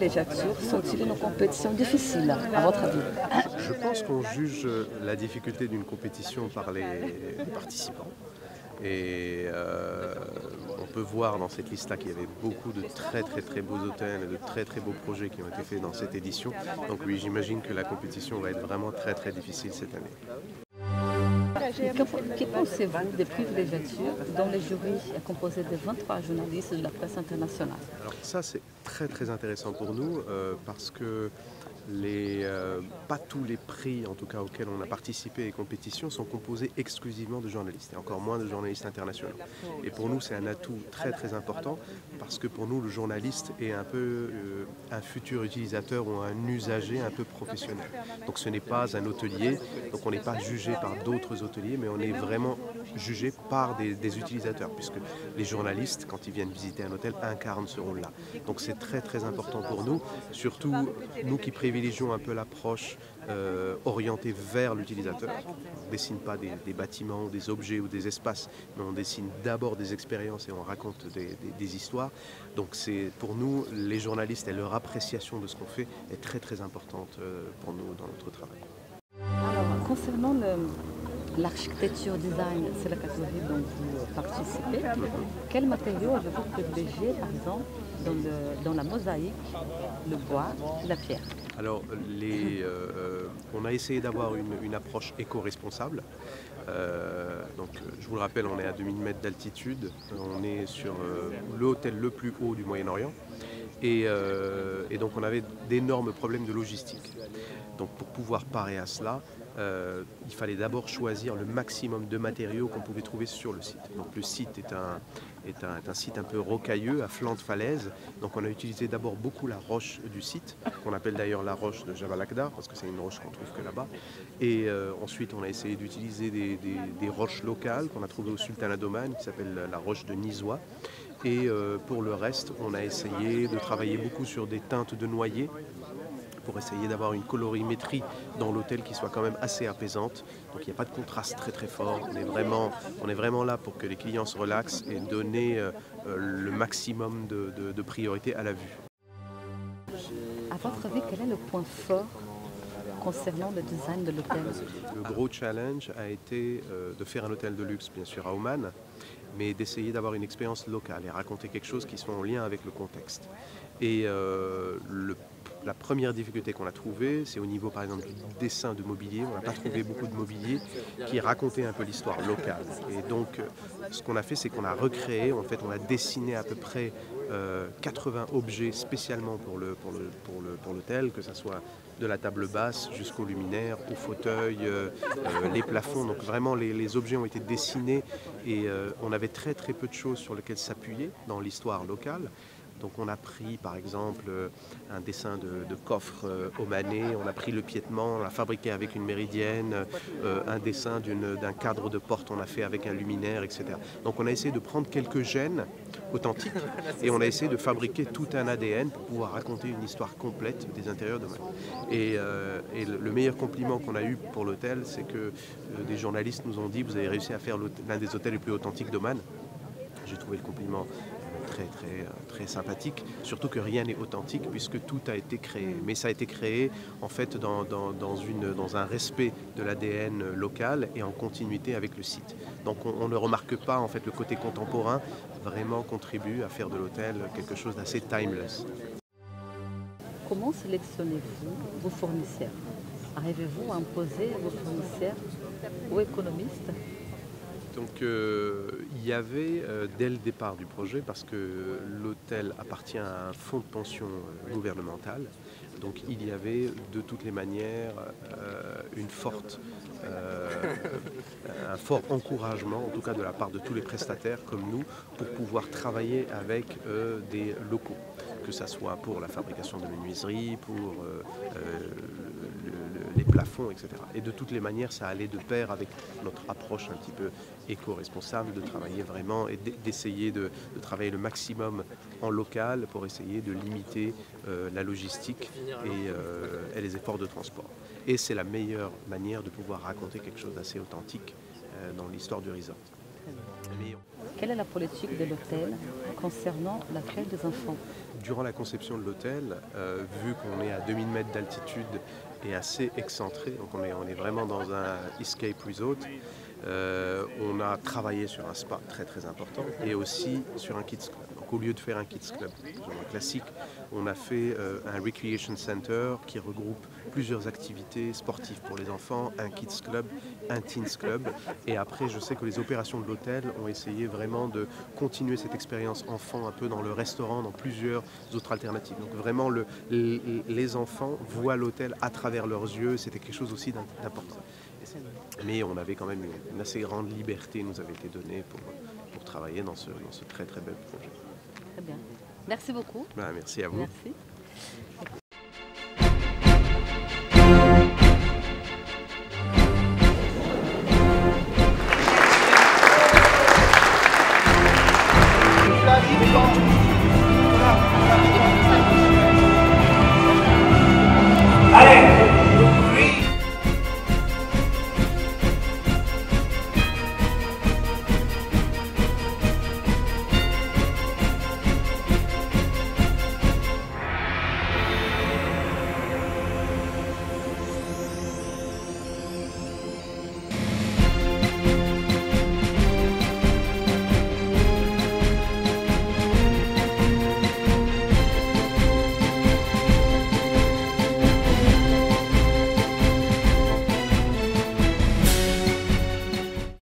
villégiatures sont-ils une compétition difficile, à votre avis? Je pense qu'on juge la difficulté d'une compétition par les participants. Et on peut voir dans cette liste-là qu'il y avait beaucoup de très beaux hôtels et de très beaux projets qui ont été faits dans cette édition. Donc oui, j'imagine que la compétition va être vraiment très difficile cette année. Que pensez-vous des prix villégiatures dont le jury est composé de 23 journalistes de la presse internationale? Alors ça c'est très intéressant pour nous parce que pas tous les prix en tout cas auxquels on a participé et compétitions sont composés exclusivement de journalistes et encore moins de journalistes internationaux. Et pour nous c'est un atout très important parce que pour nous le journaliste est un peu un futur utilisateur ou un usager un peu professionnel. Donc ce n'est pas un hôtelier, donc on n'est pas jugé par d'autres hôteliers mais on est vraiment jugé par des utilisateurs puisque les journalistes quand ils viennent visiter un hôtel incarnent ce rôle-là. Donc c'est très important pour nous, surtout nous qui privilégions un peu l'approche orientée vers l'utilisateur. On ne dessine pas des bâtiments, des objets ou des espaces, mais on dessine d'abord des expériences et on raconte des histoires. Donc c'est pour nous, les journalistes et leur appréciation de ce qu'on fait est très importante pour nous dans notre travail. Alors, concernant l'architecture design, c'est la catégorie dont vous participez. Quels matériaux avez-vous privilégié, par exemple, dans la mosaïque, le bois, la pierre? Alors, on a essayé d'avoir une approche éco-responsable. Je vous le rappelle, on est à 2000 mètres d'altitude, on est sur l'hôtel le plus haut du Moyen-Orient et donc on avait d'énormes problèmes de logistique. Donc pour pouvoir parer à cela, il fallait d'abord choisir le maximum de matériaux qu'on pouvait trouver sur le site. Donc le site est un site un peu rocailleux, à flanc de falaise. Donc on a utilisé d'abord beaucoup la roche du site, qu'on appelle d'ailleurs la roche de Jabal Akhdar, parce que c'est une roche qu'on trouve que là-bas. Et ensuite on a essayé d'utiliser des roches locales qu'on a trouvées au Sultanat d'Oman, qui s'appelle la roche de Nizwa. Et pour le reste, on a essayé de travailler beaucoup sur des teintes de noyer, pour essayer d'avoir une colorimétrie dans l'hôtel qui soit quand même assez apaisante. Donc il n'y a pas de contraste très fort. On est vraiment là pour que les clients se relaxent et donner le maximum de priorité à la vue. À votre avis, quel est le point fort concernant le design de l'hôtel? Le gros challenge a été de faire un hôtel de luxe, bien sûr, à Oman, mais d'essayer d'avoir une expérience locale et raconter quelque chose qui soit en lien avec le contexte. Et la première difficulté qu'on a trouvée, c'est au niveau par exemple du dessin de mobilier. On n'a pas trouvé beaucoup de mobilier qui racontait un peu l'histoire locale. Et donc ce qu'on a fait, c'est qu'on a recréé, en fait on a dessiné à peu près 80 objets spécialement pour l'hôtel, que ce soit de la table basse jusqu'au luminaire, au fauteuil, les plafonds. Donc vraiment les objets ont été dessinés et on avait très peu de choses sur lesquelles s'appuyer dans l'histoire locale. Donc on a pris par exemple un dessin de coffre omanais, on a pris le piétement, on l'a fabriqué avec une méridienne, un dessin d'un cadre de porte, on a fait avec un luminaire, etc. Donc on a essayé de prendre quelques gènes authentiques et on a essayé de fabriquer tout un ADN pour pouvoir raconter une histoire complète des intérieurs d'Oman. Et le meilleur compliment qu'on a eu pour l'hôtel, c'est que des journalistes nous ont dit: vous avez réussi à faire l'un des hôtels les plus authentiques d'Oman. J'ai trouvé le compliment très sympathique, surtout que rien n'est authentique puisque tout a été créé. Mais ça a été créé en fait dans un respect de l'ADN local et en continuité avec le site. Donc on ne remarque pas en fait le côté contemporain vraiment contribue à faire de l'hôtel quelque chose d'assez timeless. Comment sélectionnez-vous vos fournisseurs? Arrivez-vous à imposer vos fournisseurs aux économistes? Donc il y avait dès le départ du projet, parce que l'hôtel appartient à un fonds de pension gouvernemental, donc il y avait de toutes les manières un fort encouragement, en tout cas de la part de tous les prestataires comme nous, pour pouvoir travailler avec des locaux, que ce soit pour la fabrication de menuiseries, pour les plafonds, etc. Et de toutes les manières, ça allait de pair avec notre approche un petit peu éco-responsable, de travailler vraiment et d'essayer de travailler le maximum en local pour essayer de limiter la logistique et les efforts de transport. Et c'est la meilleure manière de pouvoir raconter quelque chose d'assez authentique dans l'histoire du resort. Très bien. Mais Quelle est la politique de l'hôtel concernant l'accueil des enfants? durant la conception de l'hôtel, vu qu'on est à 2000 mètres d'altitude et assez excentré, donc on est vraiment dans un escape resort, on a travaillé sur un spa très très important et aussi sur un kids club. Donc au lieu de faire un kids club plus ou moins classique, on a fait un recreation center qui regroupe plusieurs activités sportives pour les enfants, un kids club, un teens club. Et après, je sais que les opérations de l'hôtel ont essayé vraiment de continuer cette expérience enfant un peu dans le restaurant, dans plusieurs autres alternatives. Donc vraiment, les enfants voient l'hôtel à travers leurs yeux. C'était quelque chose aussi d'important. Mais on avait quand même une assez grande liberté nous avait été donnée pour travailler dans ce très très bel projet. Très bien. Merci beaucoup. Merci à vous. Merci.